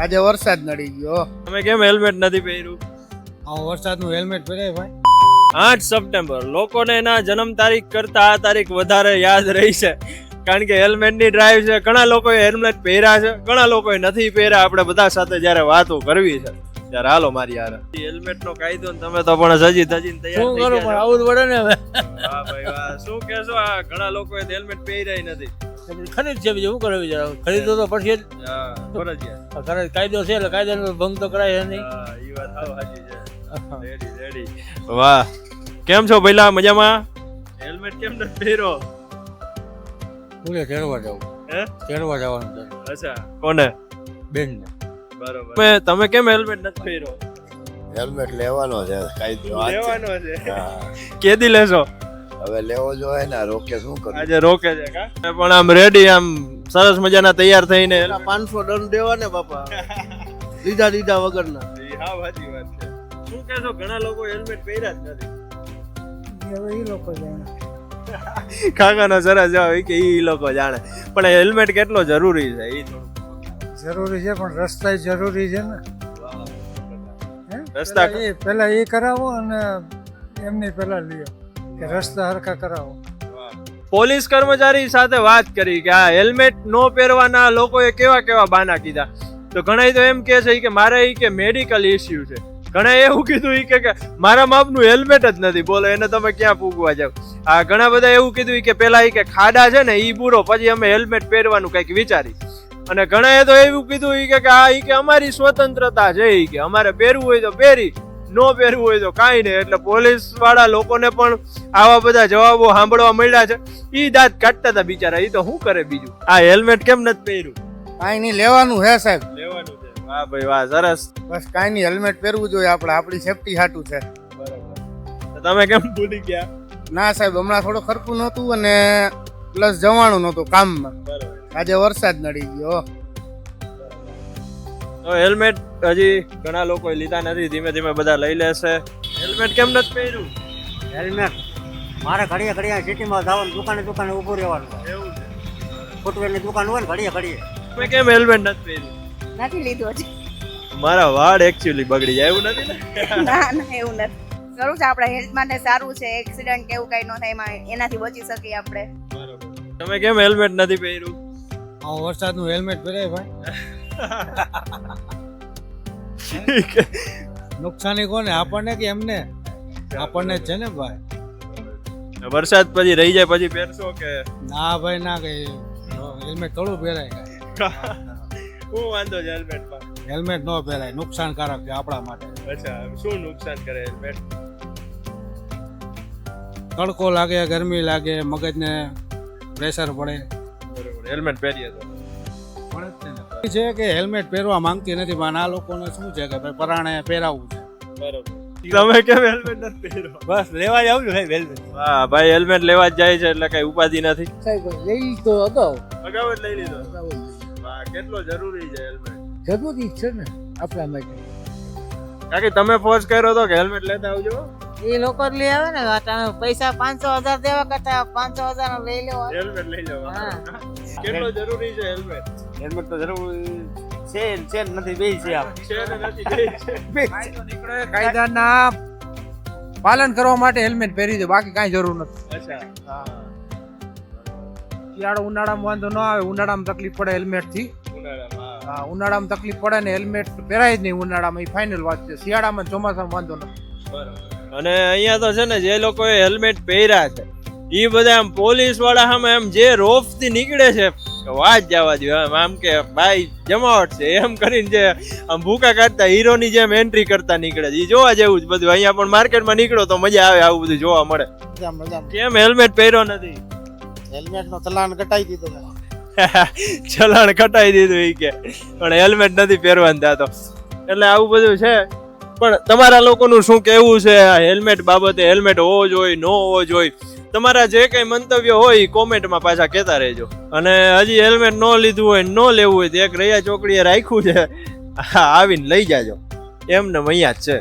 આજે વરસાદ નડી ગયો. તમે કેમ હેલ્મેટ નથી પહેર્યું? વરસાદનું હેલ્મેટ પહેરાય ભાઈ. 8 સપ્ટેમ્બર લોકોને એના જન્મ તારીખ કરતા આ તારીખ વધારે યાદ રહી છે, કારણ કે હેલ્મેટની ડ્રાઈવ છે. ઘણા લોકોએ હેલ્મેટ પહેર્યા છે, ઘણા લોકોએ નથી પહેર્યા. આપણે બધા સાથે જ્યારે વાતો કરવી છે ત્યારે હાલો મારી યાર હેલ્મેટ નો કાયદો ને તમે તો પણ સજી ધજીને તૈયાર થઈ ગયા. આવું જ વડે ને હવે. વાહ ભાઈ વાહ, શું કહેશો? આ ઘણા લોકોએ હેલ્મેટ પહેર્યા નથી. ખરીદ છે બીજું શું કરવી છે? ખરીદો તો પડશે જ. હા, ફરજિયાત. કાયદો છે એટલે કાયદાનો ભંગ તો કરાય નહીં. હા, ઈ વાત હાવ સાચી છે. Ready ready. વાહ, કેમ છો ભઈલા? મજામાં? હેલ્મેટ કેમ નથી પહેર્યો? પૂરે તેડવા જવું. હે? તેડવા જવાનું છે. અચ્છા, કોને? બેન ને. બરોબર. તમે કેમ હેલ્મેટ નથી પહેર્યો? હેલ્મેટ લેવાનો છે, કાયદો લેવાનો છે. હા, કેદી લેશો? હવે લેવો જોઈએ ને, રોકે શું કરું? આજે રોકે છે કા? પણ આમ રેડી, આમ સરસ મજાના તૈયાર થઈને 500 દંડ દેવા ને બાપા. લીધા વગરના. હા, સાચી વાત છે. શું કહેશો? ઘણા લોકો હેલ્મેટ પહેર્યા જ નથી. હવે એ લોકો જાણે. કાકાનો સરસ જવાબ કે ઈ લોકો જાણે. પણ હેલ્મેટ કેટલો જરૂરી છે ઈ થોડું જરૂરી છે, પણ રસ્તા જરૂરી છે ને. રસ્તા પેલા એ કરાવો અને એમની પેલા લ્યો કે રસ્તા હરખા કરાવો. પોલીસ કર્મચારી સાથે વાત કરી કે આ હેલ્મેટ નો પહેરવાના લોકોએ કેવા કેવા બહાના કીધા. તો ઘણા તો એમ કે છે કે મારે કે મેડિકલ ઇસ્યુ છે. ઘણા એવું કીધું કે મારા માપનું હેલ્મેટ જ નથી. બોલો, એને તમે ક્યાં પૂગવા જાવ? આ ઘણા બધા એવું કીધું કે પેલા કે ખાડા છે ને ઈ બુરો, પછી અમે હેલ્મેટ પહેરવાનું કઈક વિચારી. અને ઘણાએ તો એવું કીધું કે આ કે અમારી સ્વતંત્રતા છે, કે અમારે પહેરવું હોય તો પહેરી, નો પહેરવું હોય તો કાંઈ નહીં. એટલે પોલીસ વાળા લોકોને પણ આવા બધા જવાબો સાંભળવા મળ્યા છે. ઈ દાંત કાઢતા હતા બિચારા. ઈ તો શું કરે બીજું? આ હેલ્મેટ કેમ નથી પહેર્યું? કાંઈ નહીં, લેવાનું હે સાહેબ. લેવાનું છે. વાહ ભાઈ વાહ, સરસ. બસ કાંઈ નહીં, હેલ્મેટ પહેરવું જોઈએ. આપણી સેફટી હાટું છે. બરાબર. તમે કેમ ભૂલી ગયા? ના સાહેબ, હમણાં થોડું ખરખું નહોતું અને પ્લસ જવાનું નહોતું કામમાં. બરાબર. આજે વરસાદ નડી ગયો. તો હેલ્મેટ હજી ઘણા લોકોએ લીધા નથી. ધીમે ધીમે બધા લઈ લેશે. હેલ્મેટ કેમ નથી પહેર્યું? હેલ્મેટ મારે ઘડીએ સિટીમાં જવાનું, દુકાને ઊભું રહેવાનું. એવું છે. ફૂટવેરની દુકાન હોય ને, ઘડીએ તમે કેમ હેલ્મેટ નથી પહેર્યું? નથી લીધું હજી. મારા વાળ એકચ્યુઅલી બગડી જાય એવું નથી ને? ના એવું નથી. સારું છે, આપણા હેલ્થ માટે સારું છે. એક્સિડન્ટ કે એવું કઈ ન થાય, એનાથી બચી શકીએ આપણે. તમે કેમ હેલ્મેટ નથી પહેર્યું? વરસાદનું હેલ્મેટ પહેરાય ભાઈ. નુકસાની કોને? આપણને કે એમને? આપણને જ છે ને ભાઈ. વરસાદ પછી રહી જાય પછી પહેરશો કે? ના ભાઈ ના, કઈ હેલ્મેટ થોડું પહેરાય. શું વાંધો છે હેલ્મેટમાં? હેલ્મેટ ન પહેરાય, નુકસાનકારક છે આપણા માટે. અચ્છા, શું નુકસાન કરે હેલ્મેટ? તડકો લાગે, ગરમી લાગે, મગજને પ્રેશર પડે. બરોબર. હેલ્મેટ પહેરીએ તો છે કે હેલ્મેટ પહેરવા માંગતી નથી, પણ આ લોકોને શું છે કે ભાઈ પરાણે પહેરાવવું છે. બરોબર. તમે કેમ હેલ્મેટ નથી પહેર્યો? બસ લેવા જ આવું છું હેલ્મેટ. હા ભાઈ, હેલ્મેટ લેવા જ જાય છે એટલે કઈ ઉપાધિ નથી. સાહેબ લઈ તો અગાઉ અગાઉ જ લઈ લીધો. વાહ, કેટલો જરૂરી છે હેલ્મેટ. જરૂરી છે ને આપણા માટે. કાકી તમે ફોર્સ કર્યો તો કે હેલ્મેટ લેતા આવજો. એ લોકો લઈ આવે ને, તમે પૈસા 500,000 દેવા કરતા 500,000 લઈ લો. હેલ્મેટ લઈ લેવા. કેટલો જરૂરી છે હેલ્મેટ? હેલ્મેટ તો જરૂર છે નથી, બે છે આપ. છે ને નથી બે છે. કાયદાના પાલન કરવા માટે હેલ્મેટ પહેરી દે, બાકી કાંઈ જરૂર નથી. અચ્છા. શિયાળો ઉનાળામાં વાંધો ન આવે. ઉનાળામાં તકલીફ પડે હેલ્મેટ થી. ઉનાળામાં. હા, ઉનાળામાં તકલીફ પડે ને હેલ્મેટ પહેરાય જ નહીં ઉનાળામાં. એ ફાઇનલ વાત છે. શિયાળામાં ચોમાસામાં વાંધો નથી. બરાબર. અને અહીંયા તો છે ને જે લોકોએ હેલ્મેટ પહેર્યા છે એ બધા આમ પોલીસ વાળા સામે એમ જે રોફ થી નીકળે છે વાત જવા દો. આમ કે ભાઈ જમાવટ છે એમ કરીને જે આમ ભૂકા કાઢતા હીરોની જેમ એન્ટ્રી કરતા નીકળે છે. એ જોવા જેવું જ બધું. અહીંયા પણ માર્કેટમાં નીકળો તો મજા આવે, આવું બધું જોવા મળે. કેમ હેલ્મેટ પહેર્યો નથી? હેલ્મેટ નો ચલાન કટાઈ દીધો. ચલાણ કટાઈ દીધું એ કે, પણ હેલ્મેટ નથી પહેરવાનું થતો. એટલે આવું બધું છે. પણ તમારા લોકોનું શું કહેવું છે હેલ્મેટ બાબતે? હેલ્મેટ હોવો જોઈએ, ન હોવો જોઈએ? તમારા જે કઈ મંતવ્ય હોય એ કોમેન્ટમાં પાછા કહેતા રહેજો. અને હજી હેલ્મેટ ન લીધું હોય, ન લેવું હોય તો એક રૈયા ચોકડીએ રાખ્યું છે, આવીને લઈ જાજો. એમને અહીંયા જ છે.